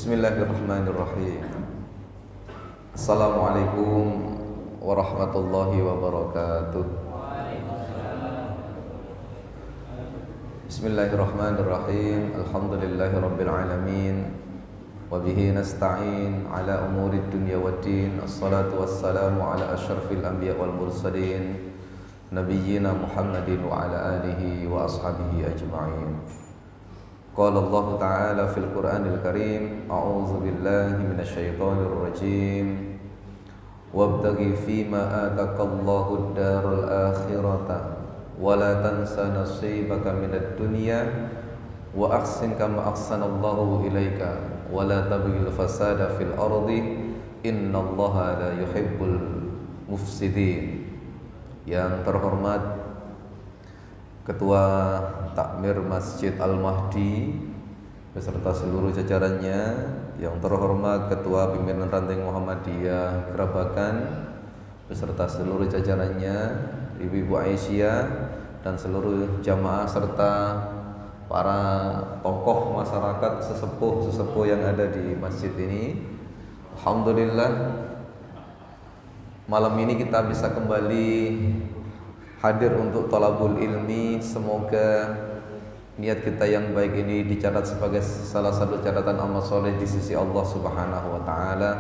Bismillahirrahmanirrahim. Assalamualaikum warahmatullahi wabarakatuh. Bismillahirrahmanirrahim. Alhamdulillahi rabbil alamin. Wabihi nasta'in ala umurid dunya waddin. Assalatu wassalamu ala asyrafil anbiya wal mursalin, nabiyyina Muhammadin wa ala alihi wa ashabihi ajma'in. Qala Allah Ta'ala fil Qur'anil Karim, a'udzu billahi minasyaitonir rajim. Wabtaghi fima atakallahu ad-daral akhirata wa la tansa nasibaka minad dunya wa ahsin kama ahsanallahu ilaika wa la tabghil fasada fil ardi innallaha la yuhibbul mufsidin. Yang terhormat Ketua Takmir Masjid Al-Mahdi beserta seluruh jajarannya, yang terhormat Ketua Pimpinan Ranting Muhammadiyah Gerabakan beserta seluruh jajarannya, Ibu-ibu Aisyah dan seluruh jamaah serta para tokoh masyarakat sesepuh yang ada di masjid ini. Alhamdulillah, malam ini kita bisa kembali hadir untuk thalabul ilmi. Semoga niat kita yang baik ini dicatat sebagai salah satu catatan amal soleh di sisi Allah Subhanahu wa Ta'ala,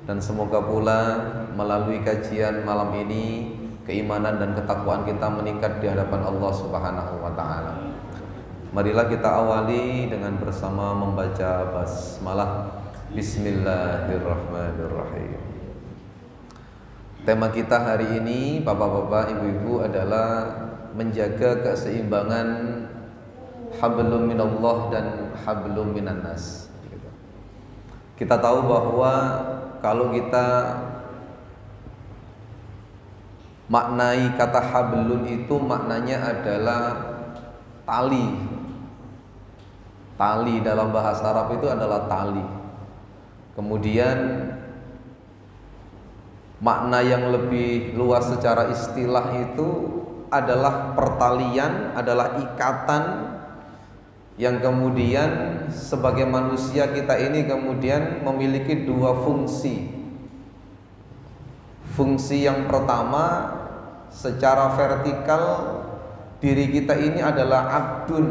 dan semoga pula melalui kajian malam ini keimanan dan ketakwaan kita meningkat di hadapan Allah Subhanahu wa Ta'ala. Marilah kita awali dengan bersama membaca basmalah. Bismillahirrahmanirrahim. Tema kita hari ini, bapak-bapak, ibu-ibu, adalah menjaga keseimbangan hablum minallah dan hablum minannas. Kita tahu bahwa kalau kita maknai kata hablun itu maknanya adalah tali. Tali dalam bahasa Arab itu adalah tali. Kemudian makna yang lebih luas secara istilah itu adalah pertalian, adalah ikatan yang kemudian sebagai manusia kita ini kemudian memiliki dua fungsi. Fungsi yang pertama, secara vertikal diri kita ini adalah abdun,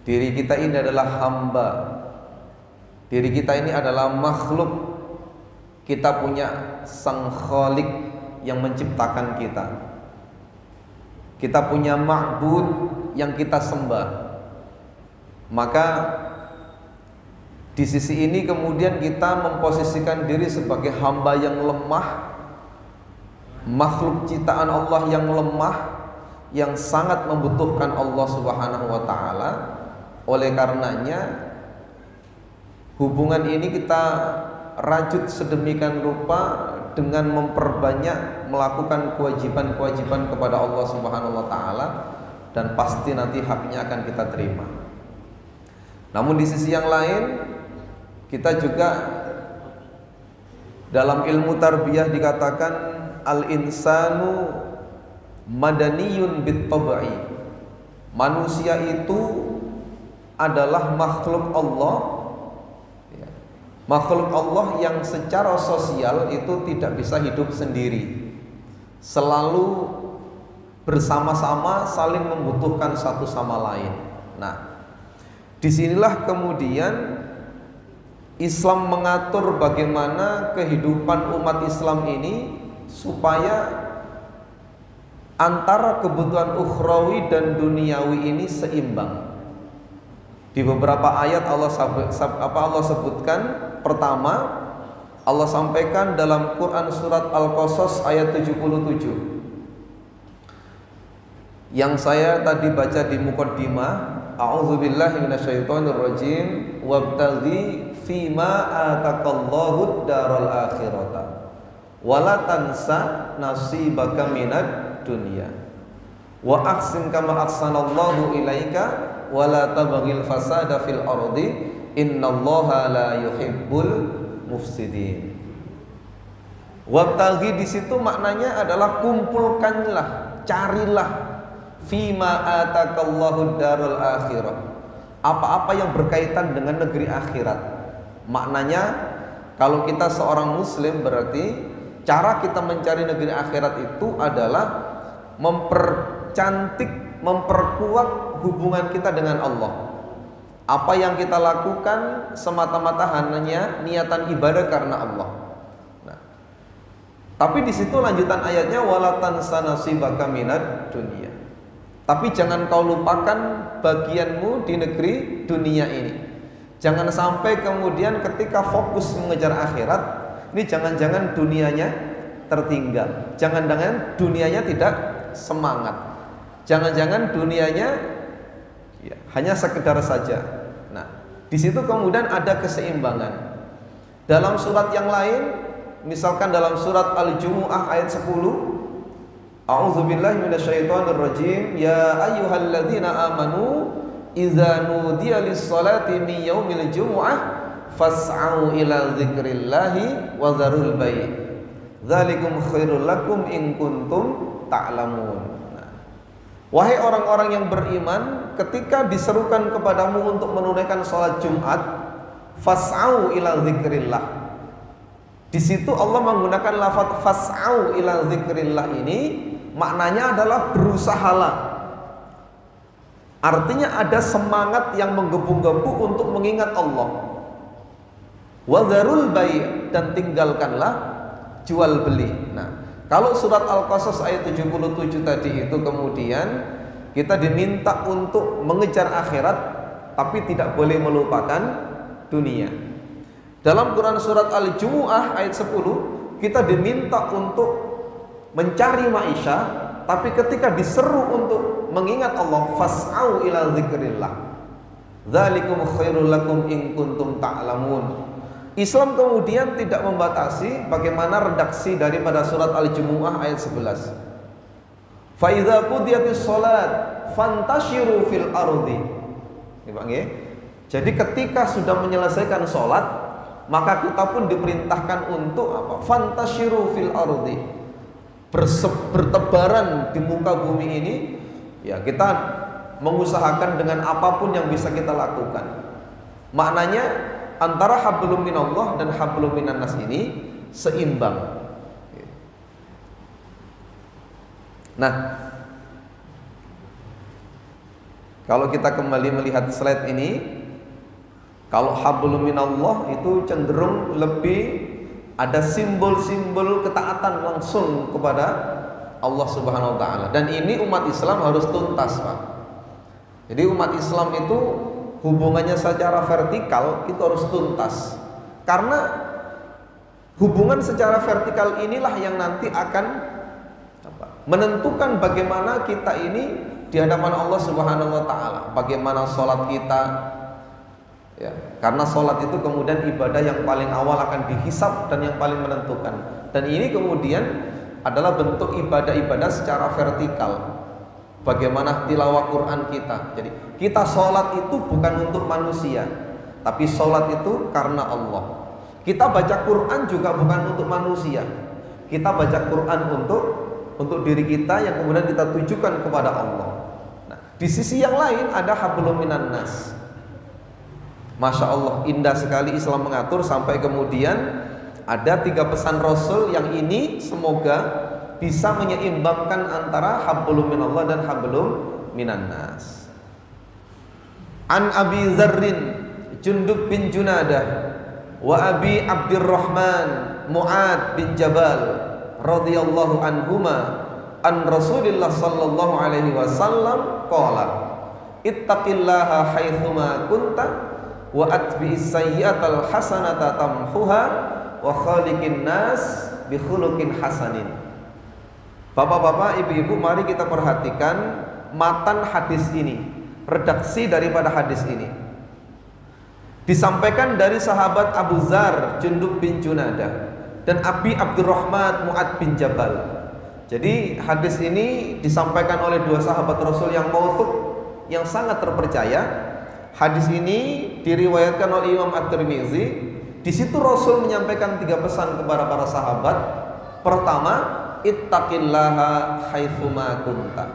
diri kita ini adalah hamba, diri kita ini adalah makhluk. Kita punya sang khalik yang menciptakan kita. Kita punya ma'bud yang kita sembah. Maka di sisi ini kemudian kita memposisikan diri sebagai hamba yang lemah, makhluk ciptaan Allah yang lemah, yang sangat membutuhkan Allah Subhanahu wa Ta'ala. Oleh karenanya hubungan ini kita rajut sedemikian rupa dengan memperbanyak melakukan kewajiban-kewajiban kepada Allah Subhanahu wa Ta'ala, dan pasti nanti haknya akan kita terima. Namun di sisi yang lain, kita juga dalam ilmu tarbiyah dikatakan al-insanu madaniyun bit-tab'i. Manusia itu adalah makhluk Allah, makhluk Allah yang secara sosial itu tidak bisa hidup sendiri, selalu bersama-sama, saling membutuhkan satu sama lain. Nah, disinilah kemudian Islam mengatur bagaimana kehidupan umat Islam ini supaya antara kebutuhan ukhrawi dan duniawi ini seimbang. Di beberapa ayat Allah sebutkan. Pertama, Allah sampaikan dalam Quran surat Al-Qasas ayat 77, yang saya tadi baca di muqaddimah, a'udzubillahi minasyaitonirrajim, wabtaghi fima atakallahu ad-daral akhirata wa la tansa nasibaka minad dunya wa ahsin kama ahsanallahu ilaika wa la tabghil fasada fil ardi innallaha la yuhibbul mufsidin. Wabtaghi di situ maknanya adalah kumpulkanlah, carilah fima atakallahu darul akhirah, apa-apa yang berkaitan dengan negeri akhirat. Maknanya kalau kita seorang muslim berarti cara kita mencari negeri akhirat itu adalah mempercantik, memperkuat hubungan kita dengan Allah. Apa yang kita lakukan semata-mata hanya niatan ibadah karena Allah. Nah, tapi di situ lanjutan ayatnya wala tansa nasibaka minad dunya. Tapi jangan kau lupakan bagianmu di negeri dunia ini. Jangan sampai kemudian ketika fokus mengejar akhirat, ini jangan-jangan dunianya tertinggal. Jangan-jangan dunianya tidak semangat. Jangan-jangan dunianya ya, hanya sekedar saja. Nah, di situ kemudian ada keseimbangan. Dalam surat yang lain, misalkan dalam surat Al-Jumu'ah ayat 10, A'udzubillahi minasyaitonirrajim. Ya ayyuhalladzina amanu idza nudiya lis-salati min yaumil jumu'ah fas'au ila dzikrillahi wa dzarul bai'. Dzalikum khairul lakum in kuntum ta'lamun. Wahai orang-orang yang beriman, ketika diserukan kepadamu untuk menunaikan sholat Jumat, fas'au ila dzikrillah. Di situ Allah menggunakan lafaz fas'au ila dzikrillah ini maknanya adalah berusahalah. Artinya ada semangat yang menggebu-gebu untuk mengingat Allah. Wa dzarul bai', dan tinggalkanlah jual beli. Nah, kalau surat Al-Qasas ayat 77 tadi itu kemudian kita diminta untuk mengejar akhirat tapi tidak boleh melupakan dunia. Dalam Quran surat Al-Jumu'ah ayat 10 kita diminta untuk mencari maisha, tapi ketika diseru untuk mengingat Allah, fas'au ila dzikrillah. Dzalikum khairul lakum in kuntum ta'lamun. Islam kemudian tidak membatasi bagaimana redaksi daripada surat Al-Jumu'ah ayat 11. Fa idza qudiyatis shalat fantashiru fil ardi. Jadi ketika sudah menyelesaikan sholat, maka kita pun diperintahkan untuk apa? Fantashiru fil ardi. Bertebaran di muka bumi ini, ya kita mengusahakan dengan apapun yang bisa kita lakukan. Maknanya antara hablum minallah dan hablum minannas ini seimbang. Nah, kalau kita kembali melihat slide ini, kalau hablum minallah itu cenderung lebih ada simbol-simbol ketaatan langsung kepada Allah Subhanahu wa taala. Dan ini umat Islam harus tuntas, Pak. Jadi umat Islam itu hubungannya secara vertikal itu harus tuntas. Karena hubungan secara vertikal inilah yang nanti akan menentukan bagaimana kita ini di hadapan Allah Subhanahu wa taala. Bagaimana sholat kita, ya, karena sholat itu kemudian ibadah yang paling awal akan dihisab dan yang paling menentukan. Dan ini kemudian adalah bentuk ibadah-ibadah secara vertikal. Bagaimana tilawah Quran kita. Jadi kita sholat itu bukan untuk manusia, tapi sholat itu karena Allah. Kita baca Quran juga bukan untuk manusia. Kita baca Quran untuk diri kita yang kemudian kita tujukan kepada Allah. Nah, di sisi yang lain ada hablum minan nas. Masya Allah, indah sekali Islam mengatur sampai kemudian ada 3 pesan Rasul yang ini semoga bisa menyeimbangkan antara hablum minallah dan hablum minan nas. An Abi Dzarrin Jundub bin Junadah wa Abi Abdurrahman Mu'ad bin Jabal radhiyallahu anhuma an Rasulillah sallallahu alaihi wasallam qala ittaqillaha haitsuma kunta wa atbi'is sayyi'atal hasanata tamhuha wa khaliqin nas bi khuluqin hasanin. Bapak-bapak, ibu-ibu, mari kita perhatikan matan hadis ini, redaksi daripada hadis ini. Disampaikan dari sahabat Abu Dzar Jundub bin Junadah dan Abi Abdurrahman Mu'ad bin Jabal. Jadi hadis ini disampaikan oleh 2 sahabat Rasul yang mautsuk, yang sangat terpercaya. Hadis ini diriwayatkan oleh Imam At-Tirmizi. Di situ Rasul menyampaikan 3 pesan kepada para sahabat. Pertama, ittaqillaha haitsuma kunta.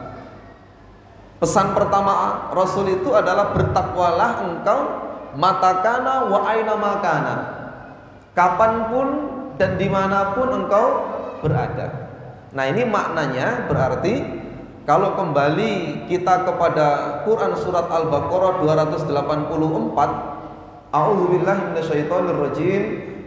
Pesan pertama Rasul itu adalah bertakwalah engkau matakana wa aina makana, kapanpun dan dimanapun engkau berada. Nah ini maknanya berarti kalau kembali kita kepada Quran surat Al-Baqarah 284, a'udzubillahi minasyaitonirrajim,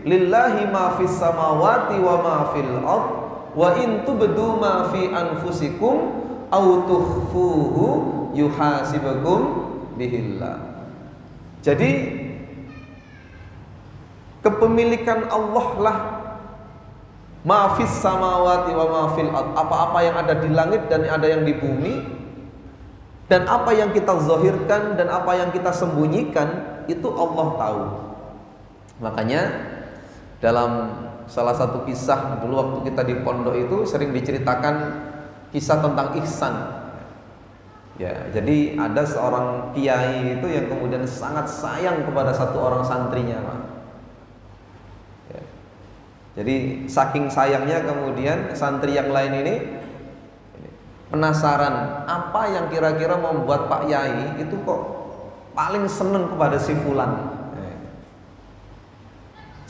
lillahi ma fis samawati wa ma fil ard wa in tubdu ma fi anfusikum aw tukhfuhu yuhasibukum bihillah. Jadi kepemilikan Allah lah ma fis samawati wa ma fil ard, apa-apa yang ada di langit dan ada yang di bumi, dan apa yang kita zahirkan dan apa yang kita sembunyikan itu Allah tahu. Makanya dalam salah satu kisah dulu waktu kita di pondok itu sering diceritakan kisah tentang ihsan. Ya, jadi ada seorang kiai itu yang kemudian sangat sayang kepada satu orang santrinya, Pak. Ya. Jadi saking sayangnya kemudian santri yang lain ini penasaran apa yang kira-kira membuat Pak Yai itu kok paling seneng kepada si fulan.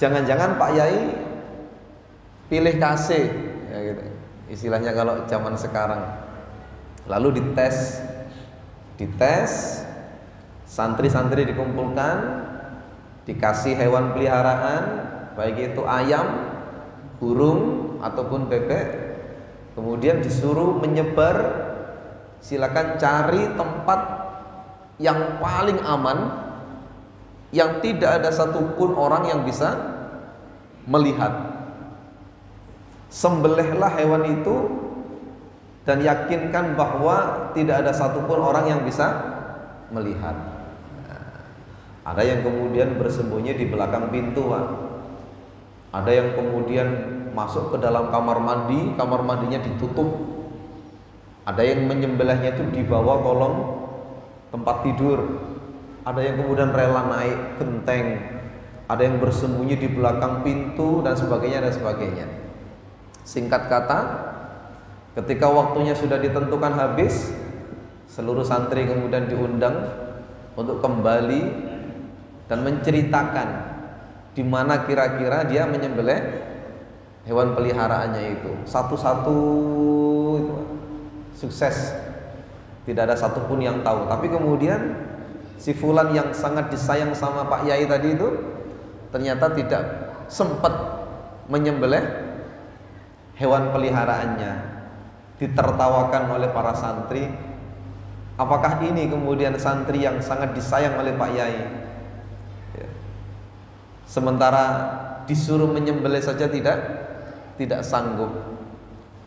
Jangan-jangan Pak Yai pilih kasih, ya gitu. Istilahnya kalau zaman sekarang. Lalu dites, santri-santri dikumpulkan, dikasih hewan peliharaan, baik itu ayam, burung ataupun bebek, kemudian disuruh menyebar, silakan cari tempat yang paling aman, yang tidak ada satupun orang yang bisa melihat. Sembelihlah hewan itu dan yakinkan bahwa tidak ada satupun orang yang bisa melihat. Ada yang kemudian bersembunyi di belakang pintu, Pak. Ada yang kemudian masuk ke dalam kamar mandi, kamar mandinya ditutup. Ada yang menyembelihnya itu di bawah kolong tempat tidur. Ada yang kemudian rela naik genteng. Ada yang bersembunyi di belakang pintu dan sebagainya dan sebagainya. Singkat kata, ketika waktunya sudah ditentukan habis, seluruh santri kemudian diundang untuk kembali dan menceritakan di mana kira-kira dia menyembelih hewan peliharaannya itu. Satu-satu itu sukses, tidak ada satupun yang tahu. Tapi kemudian si fulan yang sangat disayang sama Pak Yai tadi itu ternyata tidak sempat menyembelih hewan peliharaannya. Ditertawakan oleh para santri. Apakah ini kemudian santri yang sangat disayang oleh Pak Yai? Ya. Sementara disuruh menyembelih saja tidak sanggup.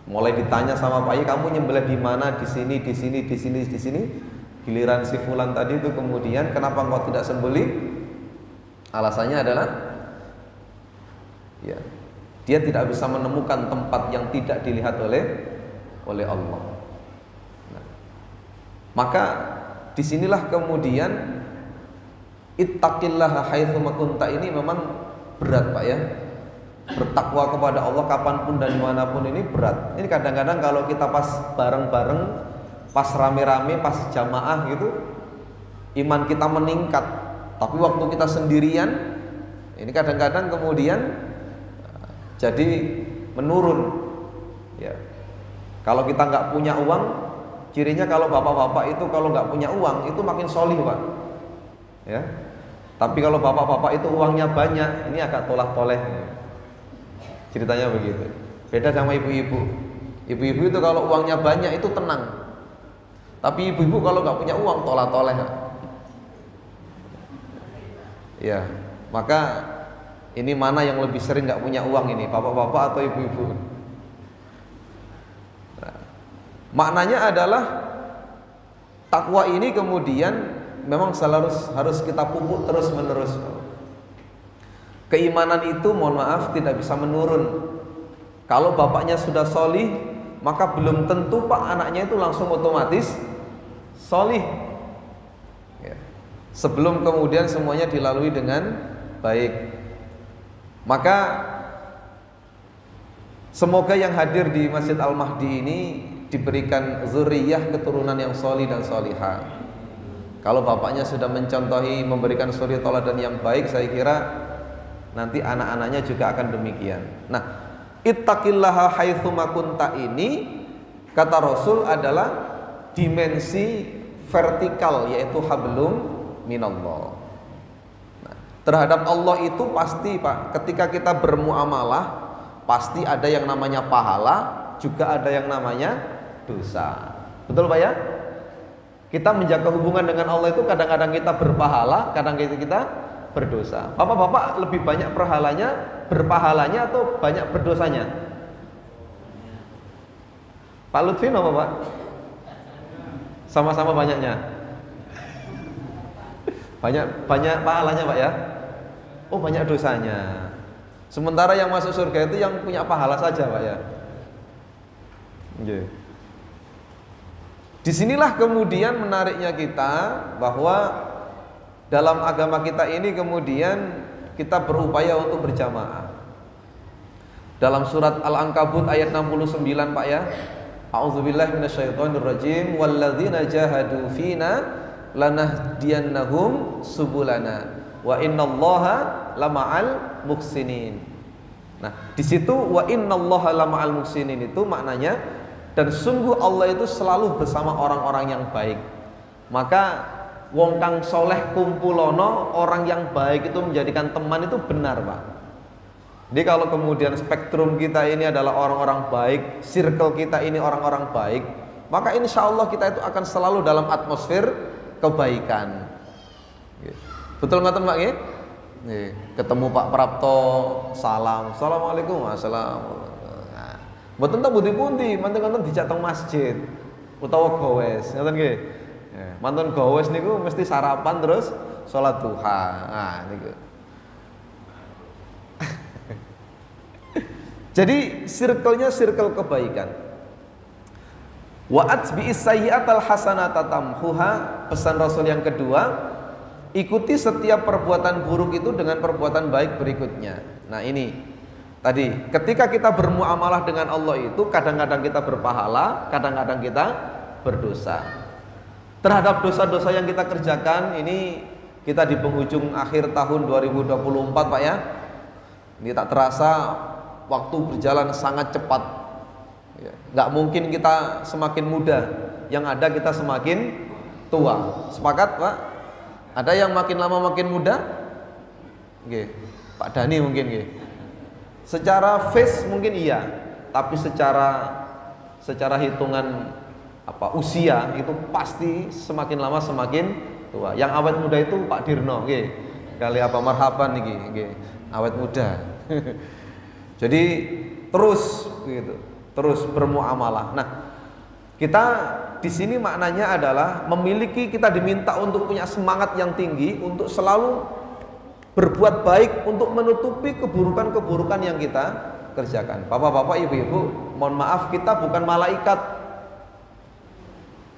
Mulai ditanya sama Pak Yai, kamu nyembelih di mana? Di sini, di sini, di sini, di sini. Giliran si fulan tadi itu kemudian, kenapa engkau tidak sembelih? Alasannya adalah ya, dia tidak bisa menemukan tempat yang tidak dilihat oleh Allah. Nah, maka disinilah kemudian ittaqillaha haitsu ma kunta ini memang berat, Pak ya. Bertakwa kepada Allah kapanpun dan dimanapun ini berat. Ini kadang-kadang kalau kita pas bareng-bareng, pas rame-rame, pas jamaah gitu, iman kita meningkat. Tapi waktu kita sendirian, ini kadang-kadang kemudian jadi menurun. Ya. Kalau kita nggak punya uang, cirinya kalau bapak-bapak itu kalau nggak punya uang itu makin solih, Pak. Ya. Tapi kalau bapak-bapak itu uangnya banyak, ini agak tolak-toleh. Ceritanya begitu. Beda sama ibu-ibu. Ibu-ibu itu kalau uangnya banyak itu tenang. Tapi ibu-ibu kalau nggak punya uang tolak-toleh. Ya, maka ini mana yang lebih sering nggak punya uang ini, bapak-bapak atau ibu-ibu? Nah, maknanya adalah takwa ini kemudian memang harus kita pupuk terus menerus. Keimanan itu mohon maaf tidak bisa menurun. Kalau bapaknya sudah solih, maka belum tentu Pak anaknya itu langsung otomatis solih. Ya. Sebelum kemudian semuanya dilalui dengan baik. Maka semoga yang hadir di Masjid Al-Mahdi ini diberikan zuriyah, keturunan yang solih dan solihah. Kalau bapaknya sudah mencontohi, memberikan suri teladan yang baik, saya kira nanti anak-anaknya juga akan demikian. Nah, ittaqillaha haitsuma kunta ini, kata Rasul, adalah dimensi vertikal, yaitu hablum minallah. Nah, terhadap Allah itu pasti, Pak, ketika kita bermuamalah pasti ada yang namanya pahala, juga ada yang namanya dosa. Betul, Pak ya? Kita menjaga hubungan dengan Allah itu kadang-kadang kita berpahala, kadang-kadang kita berdosa. Bapak-bapak lebih banyak berpahalanya atau banyak berdosanya? Pak Lutfi apa Pak? Sama-sama banyaknya. Banyak pahalanya Pak ya? Oh, banyak dosanya. Sementara yang masuk surga itu yang punya pahala saja Pak ya. Okay. Disinilah kemudian menariknya kita, bahwa dalam agama kita ini kemudian kita berupaya untuk berjamaah. Dalam surat Al-Ankabut ayat 69 Pak ya, a'udzubillahi minasyaitonirrajim, walladzina jahadu fina lanahdiyannahum subulana wa innallaha lama'al muhsinin. Nah, di situ wa innallaha lama'al muhsinin itu maknanya, dan sungguh Allah itu selalu bersama orang-orang yang baik. Maka wong kang soleh kumpulono, orang yang baik itu menjadikan teman, itu benar Pak. Jadi kalau kemudian spektrum kita ini adalah orang-orang baik, circle kita ini orang-orang baik, maka insya Allah kita itu akan selalu dalam atmosfer kebaikan. Betul nggak Pak? Ketemu Pak Prapto, salam, assalamualaikum, assalamualaikum. Mboten tak pundi-pundi, mantun-mantun dijak teng masjid utawa gowes, ngoten nggih. Mantun gowes niku mesti sarapan terus salat duha. Nah niku. Jadi circle-nya circle kebaikan. Wa atbi'is sayyi'atal hasanata tamhuha, pesan Rasul yang kedua, ikuti setiap perbuatan buruk itu dengan perbuatan baik berikutnya. Nah ini tadi, ketika kita bermuamalah dengan Allah itu kadang-kadang kita berpahala, kadang-kadang kita berdosa. Terhadap dosa-dosa yang kita kerjakan, ini kita di penghujung akhir tahun 2024 Pak ya. Ini tak terasa waktu berjalan sangat cepat. Nggak mungkin kita semakin muda, yang ada kita semakin tua. Sepakat Pak? Ada yang makin lama makin muda? Oke, Pak Dhani mungkin nggih. Secara face mungkin iya, tapi secara hitungan usia itu pasti semakin lama semakin tua. Yang awet muda itu Pak Dirno, nggih. Kali apa marhaban niki, nggih. Awet muda. Jadi terus gitu, terus bermuamalah. Nah, kita di sini maknanya adalah kita diminta untuk punya semangat yang tinggi untuk selalu berbuat baik untuk menutupi keburukan-keburukan yang kita kerjakan. Bapak-bapak, ibu-ibu, mohon maaf, kita bukan malaikat.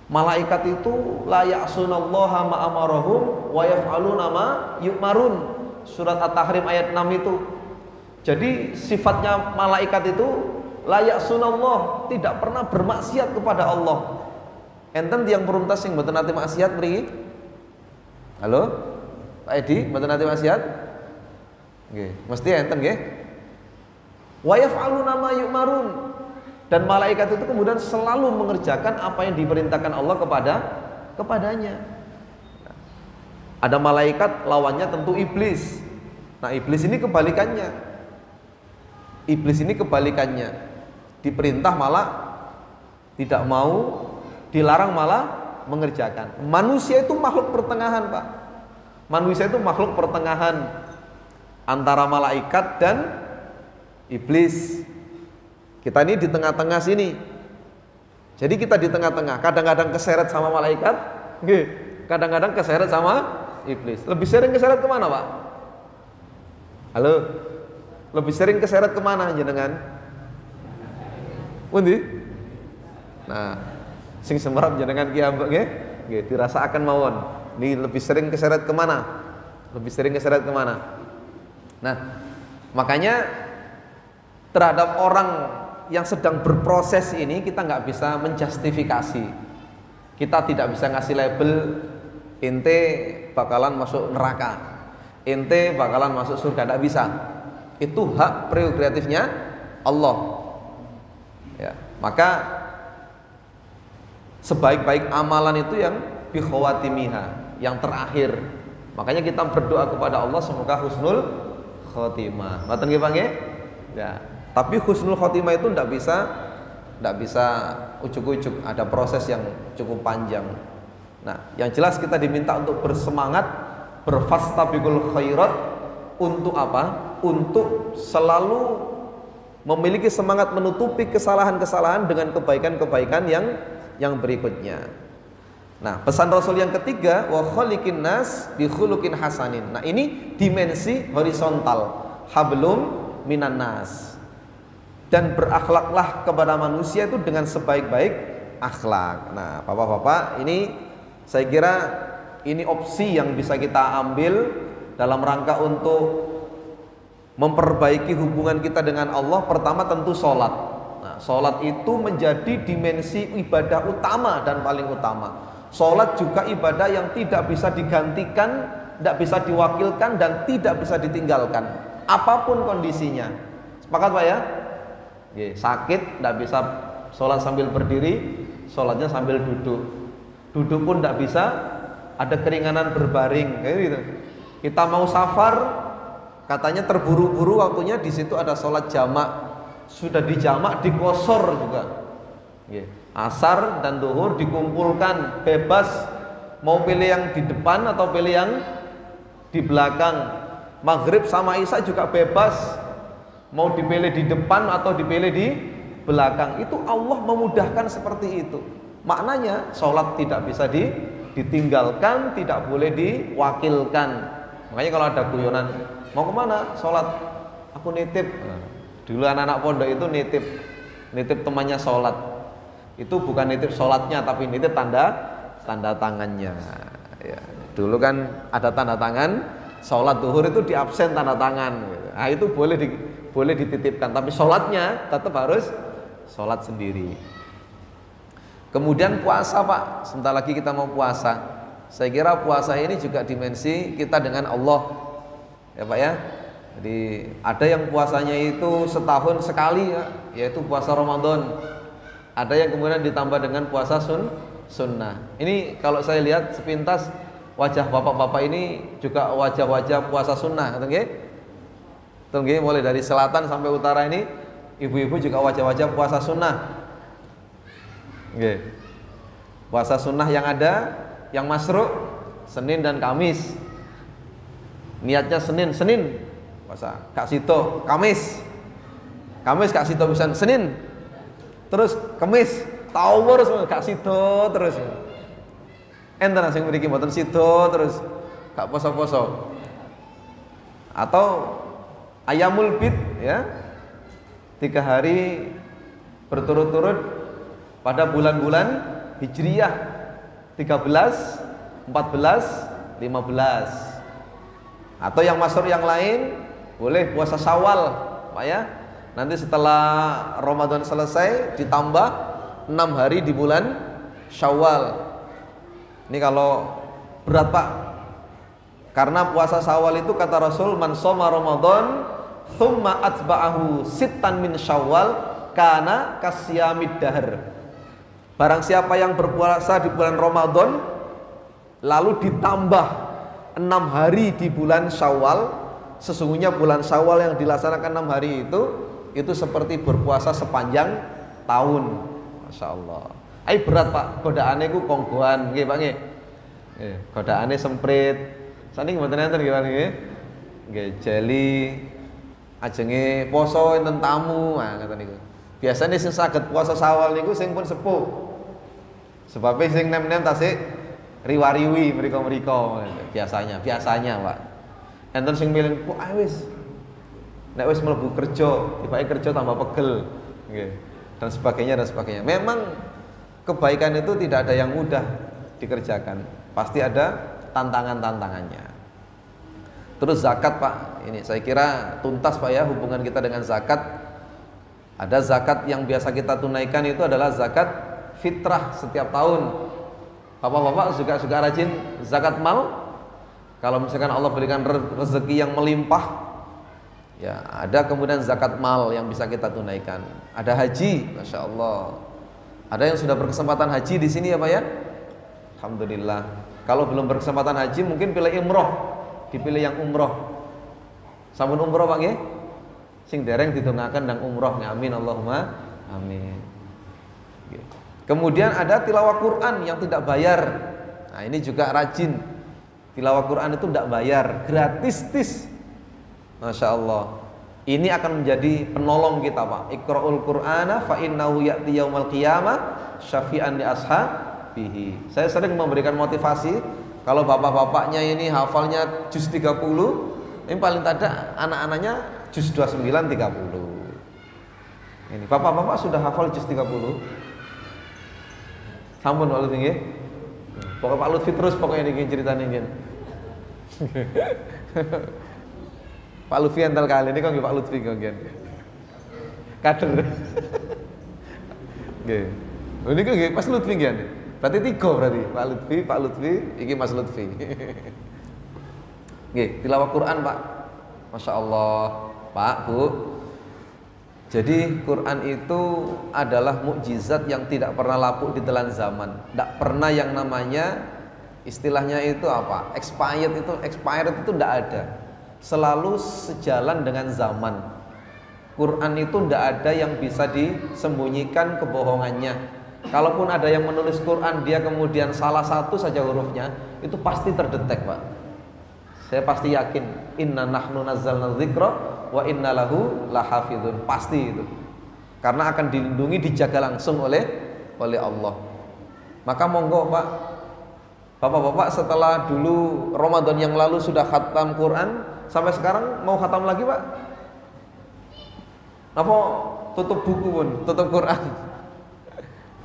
Malaikat itu la ya'sunallaha ma amarahum wa yaf'aluna ma yu'marun. Surat At-Tahrim ayat 6 itu. Jadi sifatnya malaikat itu la ya'sunallah, tidak pernah bermaksiat kepada Allah. Enten tiyang peruntas sing mboten nate maksiat mriki? Halo? Pak Edi, mboten nate maksiat? Nggih, mesti enten nggih. Wa yaf'aluna ma yu'marun. Dan malaikat itu kemudian selalu mengerjakan apa yang diperintahkan Allah kepadanya. Ada malaikat, lawannya tentu iblis. Nah, iblis ini kebalikannya. Iblis ini kebalikannya. Diperintah malah tidak mau, dilarang malah mengerjakan. Manusia itu makhluk pertengahan, Pak. Manusia itu makhluk pertengahan antara malaikat dan iblis. Kita ini di tengah-tengah sini. Jadi kita di tengah-tengah. Kadang-kadang keseret sama malaikat, kadang-kadang keseret sama iblis. Lebih sering keseret kemana, Pak? Halo? Lebih sering keseret kemana jenengan? Pundi? Nah, sing semerap jenengan ki ambek nggih? Nggih, dirasakaken mawon. Ini lebih sering keseret kemana? Lebih sering keseret kemana? Nah, makanya terhadap orang yang sedang berproses ini kita nggak bisa menjustifikasi. Kita tidak bisa ngasih label ente bakalan masuk neraka, ente bakalan masuk surga, nggak bisa. Itu hak prerogatifnya Allah. Ya, maka sebaik-baik amalan itu yang bi khawatimiha, yang terakhir. Makanya kita berdoa kepada Allah semoga husnul khotimah. Ngoten nggih Pak nggih? Ya. Tapi husnul khotimah itu tidak bisa ujuk-ujuk, ada proses yang cukup panjang. Nah, yang jelas kita diminta untuk bersemangat, berfastabiqul khairat. Untuk apa? Untuk selalu memiliki semangat menutupi kesalahan-kesalahan dengan kebaikan-kebaikan yang berikutnya. Nah, pesan Rasul yang ketiga, wa khaliqin nas bi khuluqin hasanin. Nah, ini dimensi horizontal, hablum minan nas. Dan berakhlaklah kepada manusia itu dengan sebaik-baik akhlak. Nah, Bapak-bapak, ini saya kira ini opsi yang bisa kita ambil dalam rangka untuk memperbaiki hubungan kita dengan Allah. Pertama tentu sholat. Nah, sholat itu menjadi dimensi ibadah utama dan paling utama. Sholat juga ibadah yang tidak bisa digantikan, tidak bisa diwakilkan, dan tidak bisa ditinggalkan apapun kondisinya. Sepakat Pak ya? Sakit tidak bisa sholat sambil berdiri, sholatnya sambil duduk. Duduk pun tidak bisa, ada keringanan berbaring kayak gitu. Kita mau safar, katanya terburu-buru waktunya, di situ ada sholat jamak, sudah dijamak dikosor juga. Asar dan duhur dikumpulkan, bebas mau pilih yang di depan atau pilih yang di belakang. Maghrib sama isya juga bebas, mau dipilih di depan atau dipilih di belakang. Itu Allah memudahkan seperti itu. Maknanya sholat tidak bisa ditinggalkan, tidak boleh diwakilkan. Makanya kalau ada guyonan, mau kemana sholat? Aku nitip. Dulu anak-anak pondok itu nitip temannya sholat. Itu bukan nitip sholatnya, tapi nitip tanda tangannya. Ya, dulu kan ada tanda tangan, sholat duhur itu di absen tanda tangan. Nah, itu boleh dititipkan, tapi sholatnya tetap harus sholat sendiri. Kemudian puasa Pak, sebentar lagi kita mau puasa. Saya kira puasa ini juga dimensi kita dengan Allah, ya Pak ya. Jadi ada yang puasanya itu setahun sekali ya, yaitu puasa Ramadan. Ada yang kemudian ditambah dengan puasa sunnah. Ini kalau saya lihat sepintas wajah bapak-bapak ini juga wajah-wajah puasa sunnah, betul nggih? Mulai dari selatan sampai utara ini ibu-ibu juga wajah-wajah puasa sunnah. Nggih. Puasa sunnah yang ada, yang masru' Senin dan Kamis. Niatnya Senin puasa, Kak Sito Kamis Kak Sito bisa Senin, terus Kamis tower semua Kak Sito terus. Enten sing mriki mboten Sito terus gak poso-poso. Atau ayamul bid ya. 3 hari berturut-turut pada bulan-bulan Hijriyah 13, 14, 15. Atau yang masuk yang lain boleh puasa Syawal, Pak ya. Nanti setelah Ramadan selesai ditambah 6 hari di bulan Syawal. Ini kalau berat Pak. Karena puasa Syawal itu kata Rasul, man shoma Ramadan tsumma atba'ahu sittan min Syawal kana kasyamid dahr. Barang siapa yang berpuasa di bulan Ramadan lalu ditambah 6 hari di bulan Syawal, sesungguhnya bulan Syawal yang dilaksanakan 6 hari itu seperti berpuasa sepanjang tahun. Masya Allah. Berat Pak, godaannya ku konggoan, nggih Pak nggih. Godaannya semprit. Sani mboten enten nggih Pak nggih. Nggih jeli ajenge poso enten tamu, nah ngoten niku. Biasane sing saged puasa Syawal niku sing pun sepuh. Sebabnya sing nem-nem tasik riwariwi mriko-mriko biasanya Pak. Enten sing milih kok wis nek wis mlebu kerja, tibake kerja tambah pegel nggih. Dan sebagainya. Memang kebaikan itu tidak ada yang mudah dikerjakan. Pasti ada tantangan-tantangannya. Terus zakat Pak, ini saya kira tuntas Pak ya hubungan kita dengan zakat. Ada zakat yang biasa kita tunaikan itu adalah zakat fitrah setiap tahun. Bapak-bapak suka rajin zakat mal. Kalau misalkan Allah berikan rezeki yang melimpah, ya ada kemudian zakat mal yang bisa kita tunaikan. Ada haji, masya Allah. Ada yang sudah berkesempatan haji di sini ya Pak ya? Alhamdulillah. Kalau belum berkesempatan haji mungkin pilih umroh, dipilih yang umroh. Sampun umroh Pak nggih? Sing dereng ditunggaken ndang umroh, amin Allahumma amin. Kemudian ada tilawah Quran yang tidak bayar. Nah, ini juga rajin. Tilawah Quran itu tidak bayar, gratis. Masya Allah. Ini akan menjadi penolong kita Pak. Iqra'ul Qur'ana fa innahu ya'ti yaumal qiyamah syafi'an li ashabihi. Saya sering memberikan motivasi kalau bapak-bapaknya ini hafalnya juz 30, ini paling tidak anak-anaknya juz 29 30. Ini bapak-bapak sudah hafal juz 30? Sampun Pak Lutfi nggih. Pokoknya Pak Lutfi terus pokoknya niki ceritane nggih. Pak Lutfi entar kali ini kok nggih Pak Lutfi kok nggih. Kader. Nggih. Ini kok nggih Mas Lutfi nggih. Berarti 3 berarti. Pak Lutfi, iki Mas Lutfi. Nggih, tilawah Quran Pak. Masya Allah. Pak, Bu. Jadi Quran itu adalah mukjizat yang tidak pernah lapuk di telan zaman. Tidak pernah yang namanya istilahnya itu apa? Expired itu tidak ada. Selalu sejalan dengan zaman. Quran itu tidak ada yang bisa disembunyikan kebohongannya. Kalaupun ada yang menulis Quran dia kemudian salah satu saja hurufnya, itu pasti terdetek Pak. Saya pasti yakin inna nahnu nazzalna dzikra wa inna lahu lahafidun, pasti itu. Karena akan dilindungi, dijaga langsung oleh Allah. Maka monggo Pak, Bapak-bapak setelah dulu Ramadan yang lalu sudah khatam Quran, sampai sekarang mau khatam lagi Pak? Apa tutup buku pun, tutup Quran?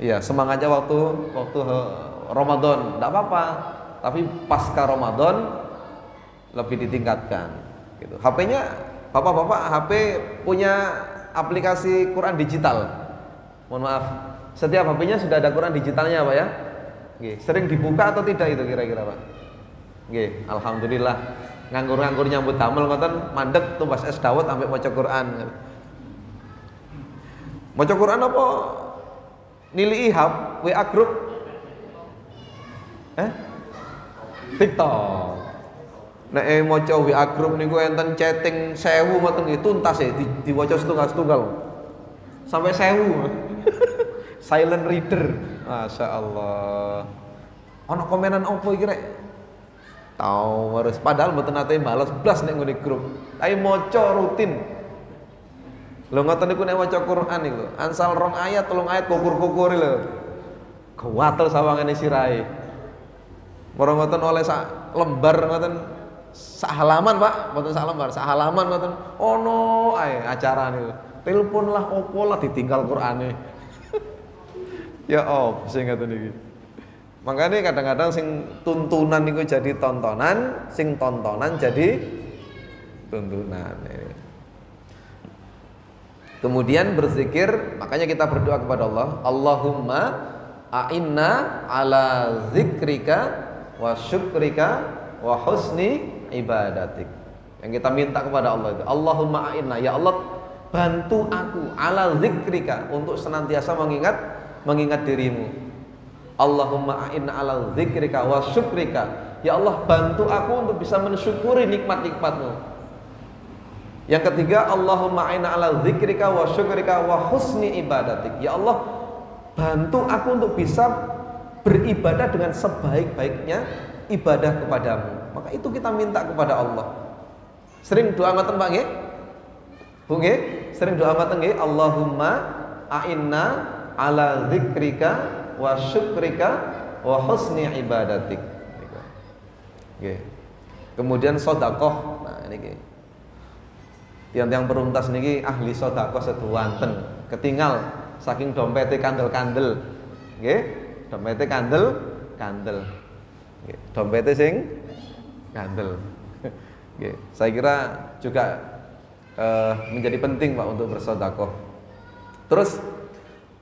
Iya, semangatnya waktu Ramadan, tidak apa-apa. Tapi pasca Ramadan lebih ditingkatkan. Gitu. HP-nya, bapak-bapak HP punya aplikasi Quran digital. Mohon maaf, setiap HP-nya sudah ada Quran digitalnya Pak ya? Oke. Sering dibuka atau tidak itu kira-kira Pak? Oke, alhamdulillah. Nganggur-nganggur nyambut damel ngoten mandek tumbas es dawet sampai maca Quran. Maca Quran apa? Nili ihab, WA grup. TikTok. Nek maca WA grup niku enten chatting 1000 ngoten nggih tuntas ya diwaca setunggal-setunggal. Sampai 1000. Silent reader. Masya Allah. Ono komenan opo iki rek? Tahu harus padahal mboten nate balas blas nek ngene grup. Tapi maca rutin. Lho ngoten niku nek maca Quran niku, ansal 2 ayat, 3 ayat kukur-kukur lho. Kuwatel sawangane sirahe. Moro ngoten oleh sak lembar ngoten sak halaman Pak, mboten sak lembar, sak halaman ngoten. Ono ae acara niku. Telepon lah opo lah ditinggal Qurane. Ya sing ngoten iki. Makanya kadang-kadang sing tuntunan niku jadi tontonan, sing tontonan jadi tuntunan. Kemudian berzikir, makanya kita berdoa kepada Allah, Allahumma a'inna ala zikrika wa syukrika wa husni ibadatik. Yang kita minta kepada Allah itu, Allahumma a'inna, ya Allah bantu aku ala zikrika, untuk senantiasa mengingat dirimu. Allahumma a'inna ala zikrika wa syukrika, ya Allah bantu aku untuk bisa mensyukuri nikmat-nikmatmu. Yang ketiga, Allahumma a'inna ala zikrika wa syukrika wa husni ibadatik, ya Allah bantu aku untuk bisa beribadah dengan sebaik-baiknya ibadah kepadamu. Maka itu kita minta kepada Allah. Sering doa ngoten Pak nggih? Bu nggih? Sering doa ngoten nggih? Allahumma a'inna ala zikrika wa syukrika wa husni ibadatik. Nggih. Kemudian sedekah. Nah niki. Tiang-tiang peruntas niki ahli sedekah seduwanten. Ketinggal saking dompete kandel-kandel. Nggih. Dompete kandel-kandel. Nggih. Dompete sing kandel. Nggih. Saya kira juga menjadi penting Pak untuk bersedekah. Terus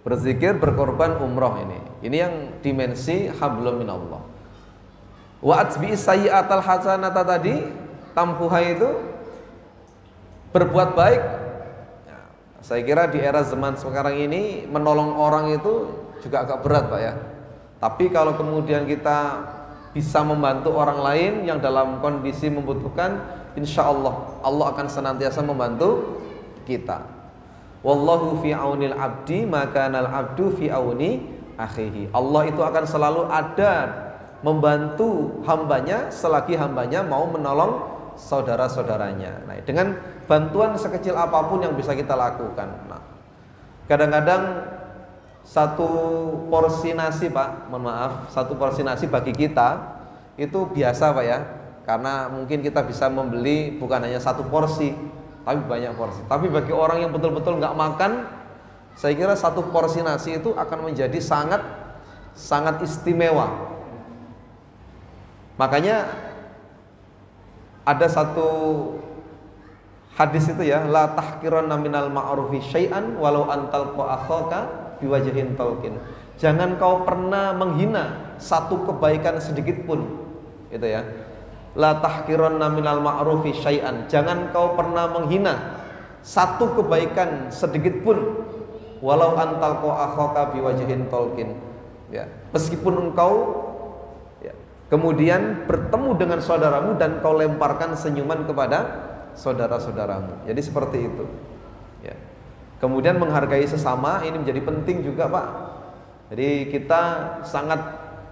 berzikir, berkorban, umroh ini. Ini yang dimensi hablum minallah. Wa atbi'is sayyi'atal hasanata tadi, tampuha itu berbuat baik. Ya, saya kira di era zaman sekarang ini menolong orang itu juga agak berat Pak ya. Tapi kalau kemudian kita bisa membantu orang lain yang dalam kondisi membutuhkan, insya Allah Allah akan senantiasa membantu kita. Wallahu fi aunil abdi maka nal abdu fi auni akhihi. Allah itu akan selalu ada membantu hambanya selagi hambanya mau menolong saudara-saudaranya. Nah, dengan bantuan sekecil apapun yang bisa kita lakukan. Nah, kadang-kadang satu porsi nasi Pak, mohon maaf, satu porsi nasi bagi kita itu biasa Pak ya, karena mungkin kita bisa membeli bukan hanya satu porsi, tapi banyak porsi. Tapi bagi orang yang betul-betul nggak makan, saya kira satu porsi nasi itu akan menjadi sangat istimewa. Makanya ada satu hadis itu ya, la tahqiranna minal ma'rufi syai'an walau antal akhaka biwajhin talqin. Jangan kau pernah menghina satu kebaikan sedikit pun, gitu ya. La tahqiranna minal ma'rufi syai'an. Jangan kau pernah menghina satu kebaikan sedikit pun walau antal akhaka biwajhin talqin. Ya, meskipun engkau ya, kemudian bertemu dengan saudaramu dan kau lemparkan senyuman kepada saudara-saudaramu. Jadi seperti itu. Ya. Kemudian menghargai sesama ini menjadi penting juga Pak. Jadi kita sangat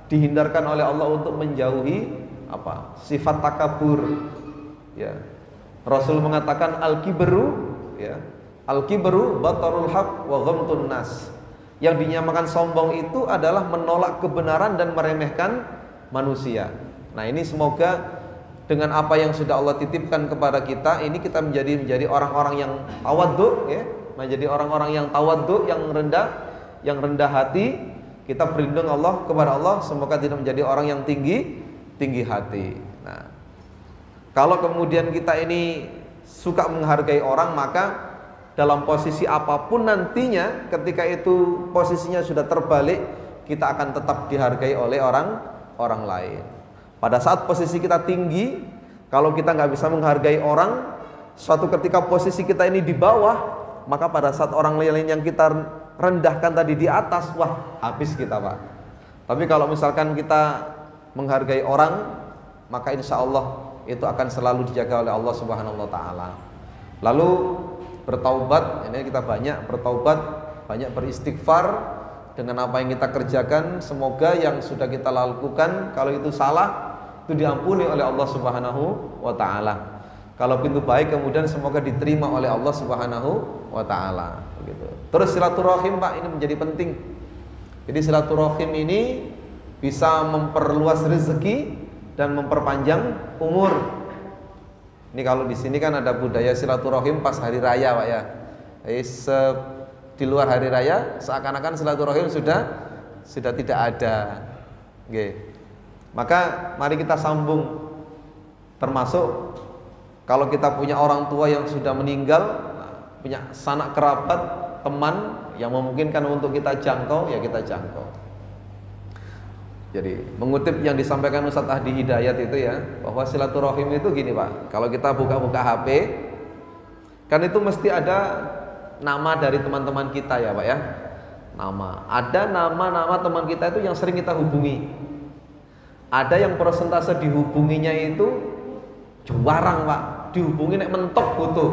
dihindarkan oleh Allah untuk menjauhi apa? Sifat takabur. Ya. Rasul mengatakan al-kibru ya. Al-kibru batarul haq wa ghamtun nas. Yang dinyamakan sombong itu adalah menolak kebenaran dan meremehkan manusia. Nah, ini semoga dengan apa yang sudah Allah titipkan kepada kita, ini kita menjadi orang-orang yang tawadhu ya. Menjadi orang-orang yang tawadhu, yang rendah hati. Kita berlindung Allah kepada Allah, semoga tidak menjadi orang yang tinggi hati. Nah, kalau kemudian kita ini suka menghargai orang, maka dalam posisi apapun nantinya, ketika itu posisinya sudah terbalik, kita akan tetap dihargai oleh orang lain. Pada saat posisi kita tinggi, kalau kita nggak bisa menghargai orang, suatu ketika posisi kita ini di bawah, maka pada saat orang lain yang kita rendahkan tadi di atas, wah habis kita Pak. Tapi kalau misalkan kita menghargai orang, maka insya Allah itu akan selalu dijaga oleh Allah Subhanahu wa Ta'ala. Lalu bertaubat, ini kita banyak bertaubat, banyak beristighfar dengan apa yang kita kerjakan. Semoga yang sudah kita lakukan, kalau itu salah, itu diampuni oleh Allah Subhanahu wa Ta'ala. Kalau pintu baik kemudian semoga diterima oleh Allah Subhanahu wa Ta'ala. Begitu. Terus silaturahim Pak, ini menjadi penting. Jadi silaturahim ini bisa memperluas rezeki dan memperpanjang umur. Ini kalau di sini kan ada budaya silaturahim pas hari raya Pak ya. Di luar hari raya seakan-akan silaturahim sudah tidak ada. Oke. Maka mari kita sambung, termasuk kalau kita punya orang tua yang sudah meninggal, punya sanak kerabat, teman yang memungkinkan untuk kita jangkau, ya kita jangkau. Jadi mengutip yang disampaikan Ustaz Ahdi Hidayat itu ya, bahwa silaturahim itu gini Pak, kalau kita buka-buka HP, kan itu mesti ada nama dari teman-teman kita ya Pak ya. Ada nama-nama teman kita itu yang sering kita hubungi. Ada yang persentase dihubunginya itu jarang Pak, dihubungi nek mentok butuh.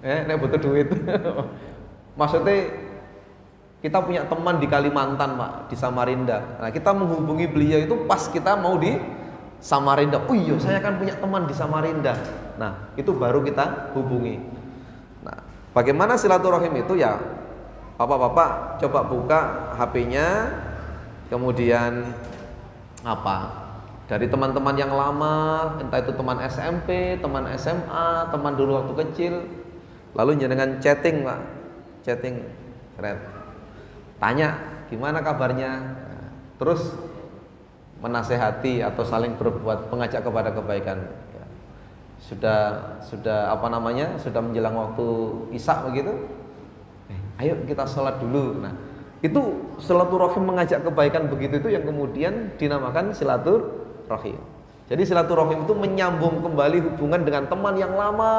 Nek butuh duit. Maksudnya kita punya teman di Kalimantan Pak, di Samarinda. Nah, kita menghubungi beliau itu pas kita mau di Samarinda. Oh iya, saya kan punya teman di Samarinda. Nah, itu baru kita hubungi. Nah, bagaimana silaturahim itu ya? Bapak-bapak coba buka HP-nya, kemudian apa? Dari teman-teman yang lama, entah itu teman SMP, teman SMA, teman dulu waktu kecil, lalu dengan chatting Pak, chatting, tanya gimana kabarnya, terus menasehati atau saling berbuat, mengajak kepada kebaikan. Sudah apa namanya, sudah menjelang waktu Isya begitu, Ayo kita sholat dulu. Nah, itu silaturahim mengajak kebaikan begitu itu yang kemudian dinamakan silaturahim. Jadi silaturahim itu menyambung kembali hubungan dengan teman yang lama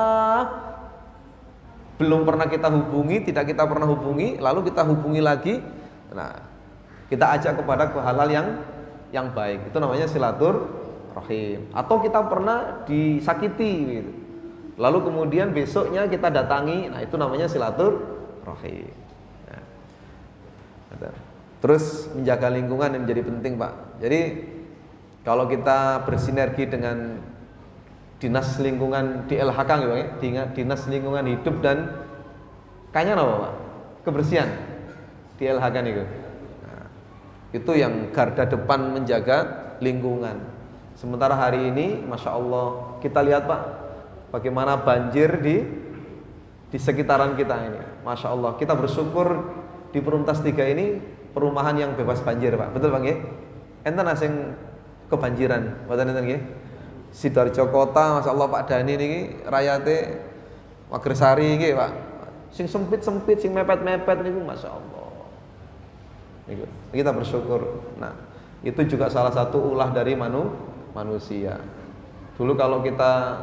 belum pernah kita hubungi, tidak kita pernah hubungi, lalu kita hubungi lagi. Nah, kita ajak kepada hal-hal yang baik. Itu namanya silaturahim. Atau kita pernah disakiti gitu. Lalu kemudian besoknya kita datangi, nah itu namanya silaturahim. Nah, terus menjaga lingkungan yang menjadi penting, Pak. Jadi kalau kita bersinergi dengan dinas lingkungan di LHK gitu, ya, dinas lingkungan hidup dan kayaknya apa, Pak? Kebersihan di LHK itu. Nah, itu yang garda depan menjaga lingkungan. Sementara hari ini, masya Allah, kita lihat, Pak, bagaimana banjir di sekitaran kita ini. Masya Allah, kita bersyukur di Perumtas 3 ini perumahan yang bebas banjir, Pak. Betul, Pak? Enten asing kebanjiran, mboten enten nggih. Sidoarjo Kota, masya Allah Pak Dani niki rakyate Magersari nggih, Pak. Sing sempit-sempit, sing mepet-mepet niku masya Allah. Niku kita bersyukur. Nah, itu juga salah satu ulah dari manusia. Dulu kalau kita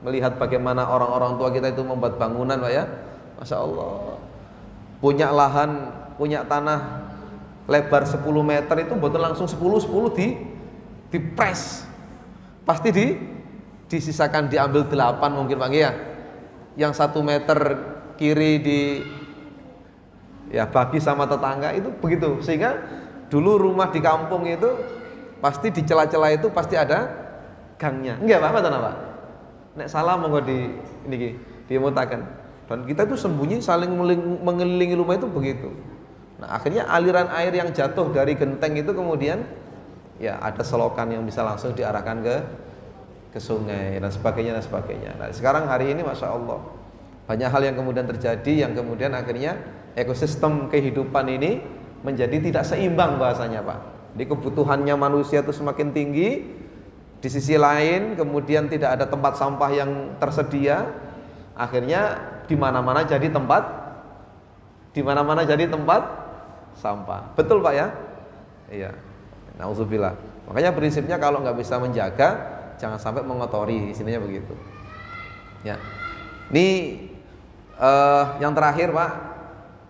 melihat bagaimana orang-orang tua kita itu membuat bangunan, Pak ya, masya Allah. Punya lahan, punya tanah lebar 10 meter itu betul langsung 10 di press. Pasti disisakan diambil 8 mungkin, Pak ya. Yang 1 meter kiri bagi sama tetangga itu begitu. Sehingga dulu rumah di kampung itu pasti di celah-celah itu pasti ada gangnya. Enggak, Pak, Pak? Nek salah monggo dimutakan. Dan kita itu sembunyi saling mengelilingi rumah itu begitu. Nah, akhirnya aliran air yang jatuh dari genteng itu kemudian ya ada selokan yang bisa langsung diarahkan ke sungai dan sebagainya dan sebagainya. Nah, sekarang hari ini masya Allah banyak hal yang kemudian terjadi yang kemudian akhirnya ekosistem kehidupan ini menjadi tidak seimbang bahasanya, Pak. Jadi kebutuhannya manusia itu semakin tinggi, di sisi lain kemudian tidak ada tempat sampah yang tersedia, akhirnya di mana-mana jadi tempat sampah. Betul, Pak ya? Iya. Nauzubillah. Makanya prinsipnya kalau nggak bisa menjaga, jangan sampai mengotori, istilahnya begitu. Ya. Ini yang terakhir, Pak.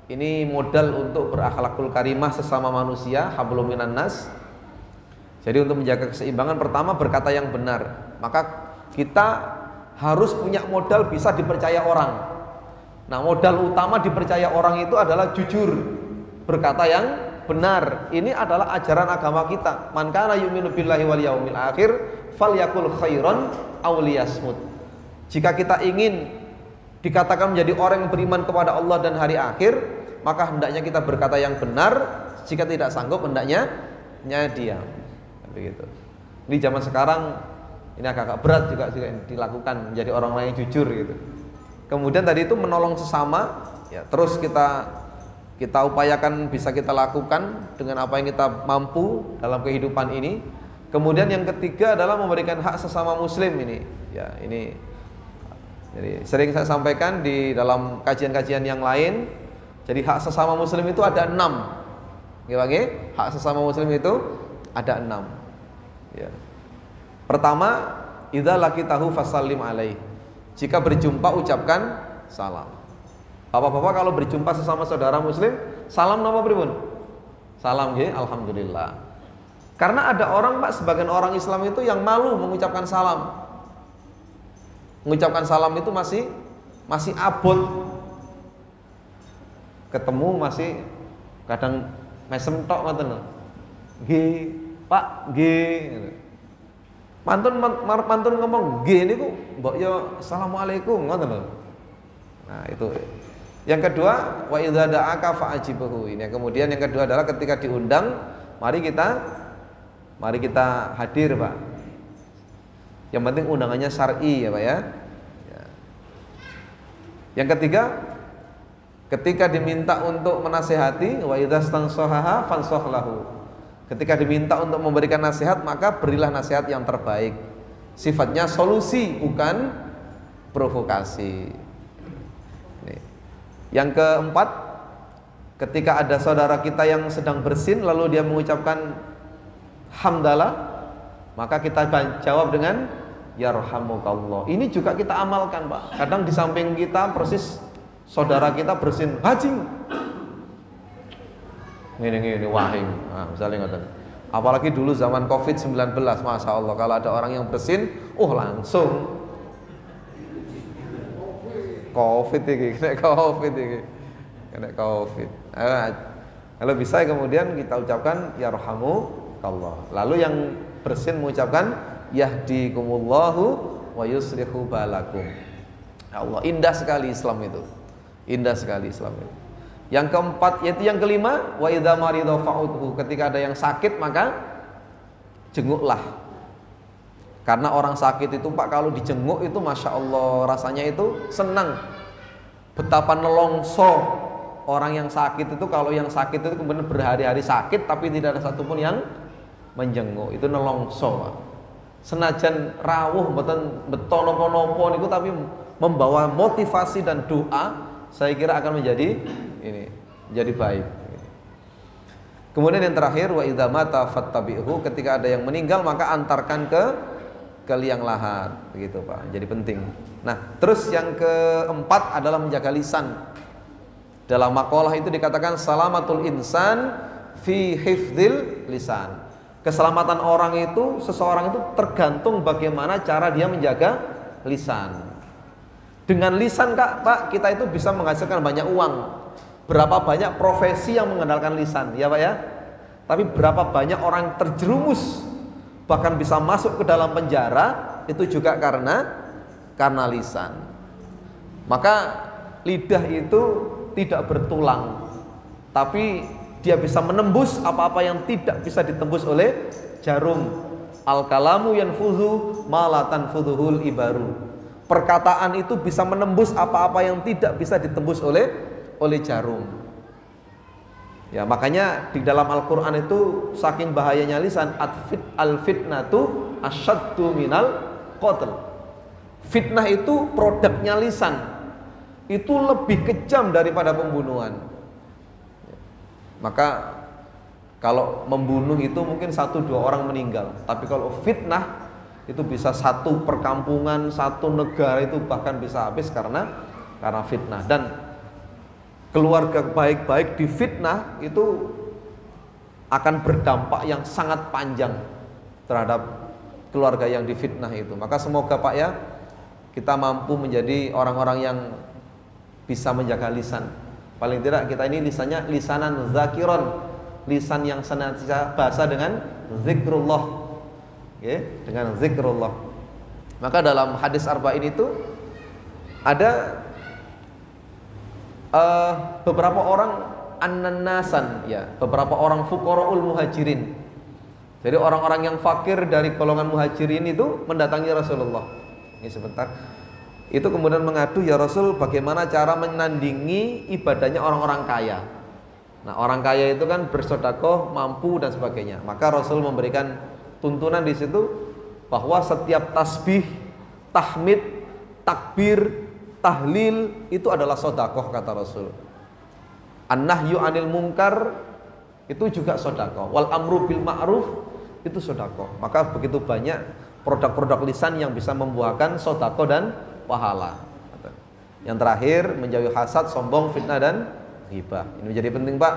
Ini modal untuk berakhlakul karimah sesama manusia, hablum minan nas. Jadi untuk menjaga keseimbangan, pertama berkata yang benar. Maka kita harus punya modal bisa dipercaya orang. Nah, modal utama dipercaya orang itu adalah jujur, berkata yang benar. Ini adalah ajaran agama kita. Man kana yu'minu billahi wal yaumil akhir falyakul khairan aw liyasmut. Jika kita ingin dikatakan menjadi orang yang beriman kepada Allah dan hari akhir, maka hendaknya kita berkata yang benar. Jika tidak sanggup, hendaknya diam. Begitu. Di zaman sekarang ini agak berat juga dilakukan menjadi orang-orang yang jujur gitu. Kemudian tadi itu menolong sesama, ya terus kita upayakan bisa kita lakukan dengan apa yang kita mampu dalam kehidupan ini. Kemudian yang ketiga adalah memberikan hak sesama muslim ini. Ya, ini jadi sering saya sampaikan di dalam kajian-kajian yang lain. Jadi hak sesama muslim itu ada 6. Gimana? Hak sesama muslim itu ada 6. Ya. Pertama, idza laqitahu fasallim alaihi. Jika berjumpa ucapkan salam. Bapak-bapak kalau berjumpa sesama saudara muslim, salam nama pripun? Salam nggih, alhamdulillah. Karena ada orang, Pak, sebagian orang Islam itu yang malu mengucapkan salam. Mengucapkan salam itu masih abot. Ketemu masih kadang mesem tok ngoten lho. Nggih, Pak, nggih. Mantun ngomong nggih niku mbok yo assalamualaikum ngoten lho. Nah, itu. Yang kedua, wa idza da'aka fa'ajibhu. Ini kemudian yang kedua adalah ketika diundang, mari kita hadir, Pak. Yang penting undangannya syar'i ya, Pak ya. Yang ketiga, ketika diminta untuk menasehati, wa idza stansahaha fansah lahu. Ketika diminta untuk memberikan nasihat, maka berilah nasihat yang terbaik. Sifatnya solusi, bukan provokasi. Yang keempat, ketika ada saudara kita yang sedang bersin lalu dia mengucapkan hamdalah, maka kita jawab dengan yarhamukallah. Ini juga kita amalkan, Pak. Kadang di samping kita persis saudara kita bersin, hajing ini wahing. Nah, misalnya ngoten. Apalagi dulu zaman Covid-19, Masya Allah, kalau ada orang yang bersin, langsung Covid ini, kena Covid ini, kena Covid. Kalau bisa kemudian kita ucapkan yarhamukallah. Lalu yang bersin mengucapkan yahdikumullahu wa yuslihu balakum. Ya Allah, indah sekali Islam itu. Indah sekali Islam itu. Yang keempat, yaitu yang kelima, wa idza marida fa'udhu, ketika ada yang sakit maka jenguklah. Karena orang sakit itu, Pak, kalau dijenguk itu Masya Allah rasanya itu senang. Betapa nelongso orang yang sakit itu, kalau yang sakit itu kemudian berhari-hari sakit tapi tidak ada satupun yang menjenguk, itu nelongso, Pak. Senajan rawuh beton nopo-nopo niku tapi membawa motivasi dan doa, saya kira akan menjadi baik. Kemudian yang terakhir, wa idza mata fattabi'hu, ketika ada yang meninggal maka antarkan ke liang lahat, begitu, Pak. Jadi penting. Nah, terus yang keempat adalah menjaga lisan. Dalam maqalah itu dikatakan salamatul insan fi hifdzil lisan. Keselamatan orang itu, seseorang itu tergantung bagaimana cara dia menjaga lisan. Dengan lisan, Pak, kita itu bisa menghasilkan banyak uang. Berapa banyak profesi yang mengandalkan lisan, ya Pak ya? Tapi berapa banyak orang terjerumus, bahkan bisa masuk ke dalam penjara, itu juga karena lisan. Maka lidah itu tidak bertulang, tapi dia bisa menembus apa-apa yang tidak bisa ditembus oleh jarum. Al-kalamu yanfudhu ma la tanfudhuhul ibaru. Perkataan itu bisa menembus apa-apa yang tidak bisa ditembus oleh jarum. Ya, makanya di dalam Al-Qur'an itu saking bahayanya lisan, al-fitnatu asyaddu minal qatl. Fitnah itu produknya lisan. Itu lebih kejam daripada pembunuhan. Maka kalau membunuh itu mungkin 1-2 orang meninggal, tapi kalau fitnah itu bisa satu perkampungan, satu negara itu bahkan bisa habis karena fitnah. Dan keluarga baik-baik di fitnah itu akan berdampak yang sangat panjang terhadap keluarga yang difitnah itu. Maka semoga, Pak ya, kita mampu menjadi orang-orang yang bisa menjaga lisan. Paling tidak kita ini lisannya lisanan zakiron, lisan yang senantiasa basah dengan zikrullah. Okay, dengan zikrullah. Maka dalam hadis arba'in itu ada beberapa orang an-nasan, ya, beberapa orang fuqaraul muhajirin. Jadi orang-orang yang fakir dari golongan muhajirin itu mendatangi Rasulullah. Ini sebentar. Itu kemudian mengadu, ya Rasul, bagaimana cara menandingi ibadahnya orang-orang kaya. Nah, orang kaya itu kan bersedekah, mampu dan sebagainya. Maka Rasul memberikan tuntunan di situ bahwa setiap tasbih, tahmid, takbir, tahlil itu adalah sedekah, kata Rasul. An-nahyu 'anil munkar itu juga sedekah. Wal amru bil ma'ruf itu sedekah. Maka begitu banyak produk-produk lisan yang bisa membuahkan sedekah dan pahala. Yang terakhir, menjauhi hasad, sombong, fitnah dan ghibah. Ini menjadi penting, Pak.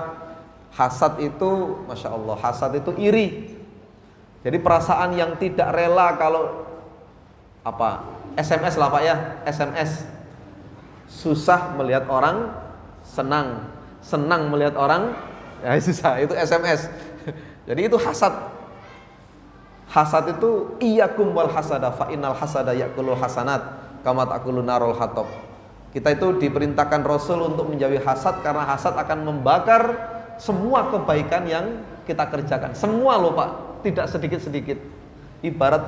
Hasad itu, Masya Allah, hasad itu iri. Jadi perasaan yang tidak rela kalau SMS lah, Pak ya, SMS. Susah melihat orang senang, senang melihat orang ya susah, itu SMS. Jadi itu hasad. Hasad itu iyyakum wal hasada fa innal hasada ya'kulul hasanat kama ta'kulun narul hatab. Kita itu diperintahkan Rasul untuk menjauhi hasad, karena hasad akan membakar semua kebaikan yang kita kerjakan. Semua loh, Pak, tidak sedikit-sedikit. Ibarat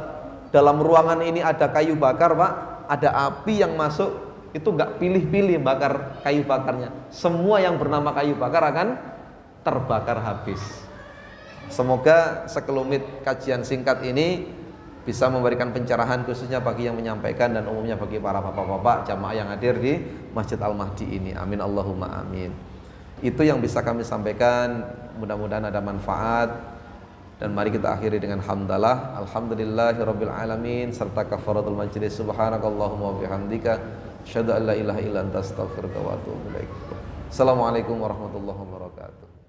dalam ruangan ini ada kayu bakar, Pak, ada api yang masuk, itu nggak pilih-pilih bakar kayu bakarnya. Semua yang bernama kayu bakar akan terbakar habis. Semoga sekelumit kajian singkat ini bisa memberikan pencerahan khususnya bagi yang menyampaikan dan umumnya bagi para bapak-bapak jamaah yang hadir di Masjid Al-Mahdi ini. Amin Allahumma amin. Itu yang bisa kami sampaikan, mudah-mudahan ada manfaat. Dan mari kita akhiri dengan hamdalah, alhamdulillahirabbil alamin serta kafaratul majlis. Subhanakallahumma wa bihamdika asyhadu an la ilaha illa anta astaghfiruka wa atubu ilaik. Assalamualaikum warahmatullahi wabarakatuh.